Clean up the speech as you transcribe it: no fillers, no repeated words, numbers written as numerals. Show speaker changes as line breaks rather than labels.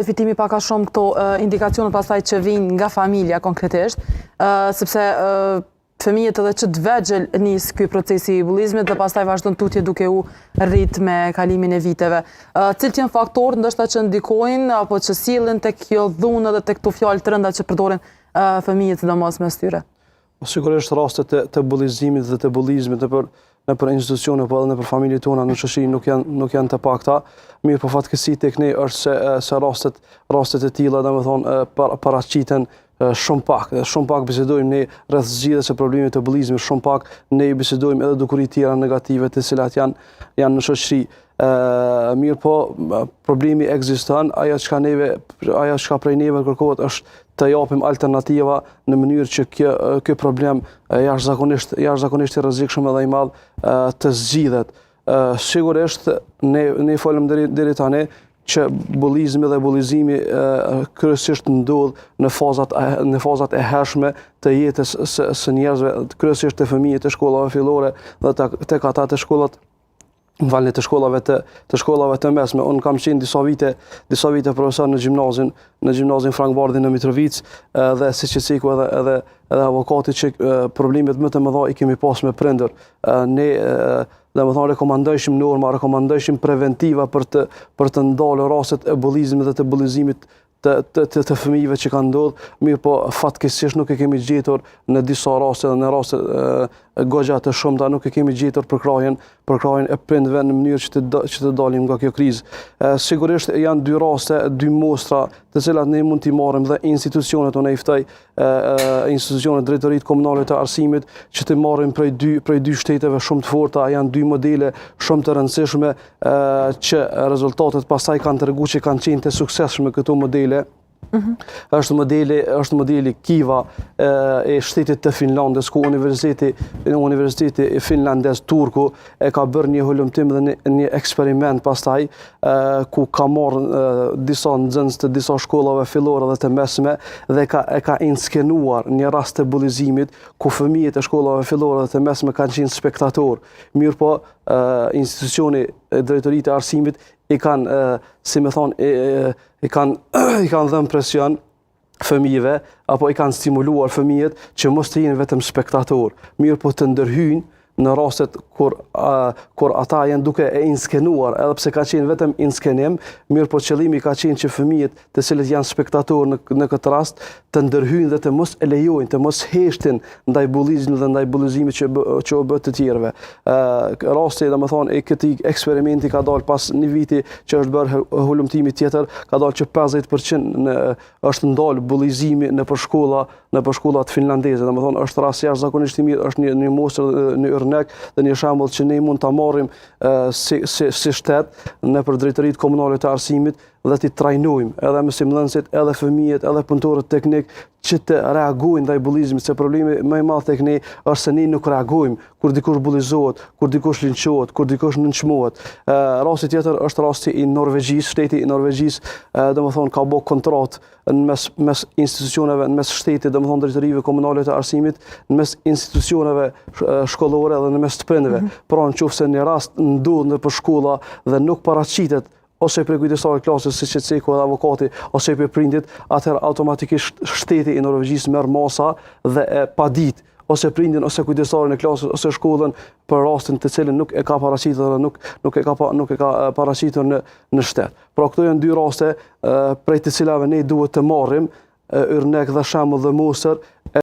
Fitimi pak a shumë këto indikacione pastaj që vinë nga familja konkretisht, sepse fëmijët edhe që të vegjël nis ky procesi i bullizmit dhe pastaj vazhdon tutje duke u rrit me kalimin e viteve. Cilët janë faktorët ndoshta që ndikojnë apo që sillen tek kjo dhunë dhe tek këto fjalë të rënda që përdoren fëmijët sidomos mes tyre?
Sigurisht rastet të bullizimit dhe të bullizmit nëpër institucione po edhe nëpër familjet tona në shoqëri nuk janë të pakta. Mirë, po fatkeqësi tek ne është se rastet e tilla domethënë paraqiten shumë pak bisedojmë ne rreth zgjidhjes së problemit të bullizmit, shumë pak ne bisedojmë edhe dukuri tjera negative të cilat janë në shoqëri. Mirë, po problemi ekziston, ajo çka prej neve kërkohet është të japim alternativa në mënyrë që ky problem jashtëzakonisht i rrezikshëm edhe i madh të zgjidhet. Sigurisht ne folëm deri tani që bullizmi dhe bullizimi kryesisht ndodh në fazat e hershme të jetës së njerëzve, kryesisht të fëmijët të shkollave fillore dhe tek ata të shkollave të mesme. Unë kam qenë disa vite profesor në gjimnazin Frank Bardhi në Mitrovicë dhe siç e ciku edhe avokati që problemet më të mëdha i kemi pas me prindër. Ne domethënë rekomandojshim norma, rekomandojshim preventiva për të ndalë rastet e bullizmit dhe të bullizimit të fëmijëve që kanë ndodhur, mirë po fatkeqësisht nuk e kemi gjetur në disa raste dhe në raste goxha të shumta nuk e kemi gjetur përkrahjen e prindërve në mënyrë që të dalim nga kjo krizë. Sigurisht janë dy raste, dy mostra të cilat ne mund t'i marrim dhe institucionet, unë i ftoj institucionet drejtoritë komunale të arsimit që të marrim prej dy shteteve shumë të forta, janë dy modele shumë të rëndësishme që rezultatet pastaj kanë treguar që kanë qenë të suksesshme këto modele. Është modeli Kiva e shtetit të Finlandës, ku Universiteti finlandez turku e ka bërë një hulumtim dhe një eksperiment pastaj ku ka marrë disa nxënës të disa shkollave fillore dhe të mesme dhe e ka inskenuar një rast të bullizimit ku fëmijët e shkollave fillore dhe të mesme kanë qenë spektator. Mirë po institucioni drejtoritë e arsimit i kanë, si më thonë, i kanë dhënë presion fëmijëve apo i kanë stimuluar fëmijët që mos të jenë vetëm spektator, mirë po të ndërhyjnë në rastet kur ata janë duke e inskenuar, edhe pse ka qenë vetëm inskenim, mirë po qëllimi ka qenë që fëmijët të cilët janë spektator në këtë rast të ndërhyjnë dhe të mos e lejojnë, të mos heshtin ndaj bullizmit dhe ndaj bullizimit që u bë të tjerëve. Rasti, domethënë, e këtij eksperimenti ka dalë pas një viti që është bërë hulumtimi tjetër, ka dalë që 50% është ndalë bullizimi nëpër shkollat finlandeze. Domethënë, është rast jashtëzakonisht i mirë, është një mostrë në Yrnek dhe një shembull që ne mund ta marrim si shtet nëpër drejtoritë komunale të arsimit dhe t'i trajnojmë edhe mësimdhënësit, edhe fëmijët, edhe punëtorët teknik që të reagojnë ndaj bullizmit, se problemi më i madh tek ne është se ne nuk reagojmë kur dikush bullizohet, kur dikush linçohet, kur dikush nënçmohet. Rasti tjetër është rasti i Norvegjisë, shteti i Norvegjisë, domethënë ka bërë kontratë mes institucioneve, mes shtetit, domethënë drejtorive komunale të arsimit, mes institucioneve shkollore dhe mes të prindërve. Pra nëse një rast ndodh nëpër shkolla dhe nuk paraqitet ose për kujdestarët klasës, siç e ceku edhe avokati, ose për prindit, atëherë automatikisht shteti i Norvegjisë merr masa dhe e padit ose prindin ose kujdestarin e klasës ose shkollën për rastin të cilin nuk e ka paraqitur dhe nuk e ka paraqitur në shtet. Pra këto janë dy raste prej të cilave ne duhet të marrim Yrnek dhe shembull dhe Mosër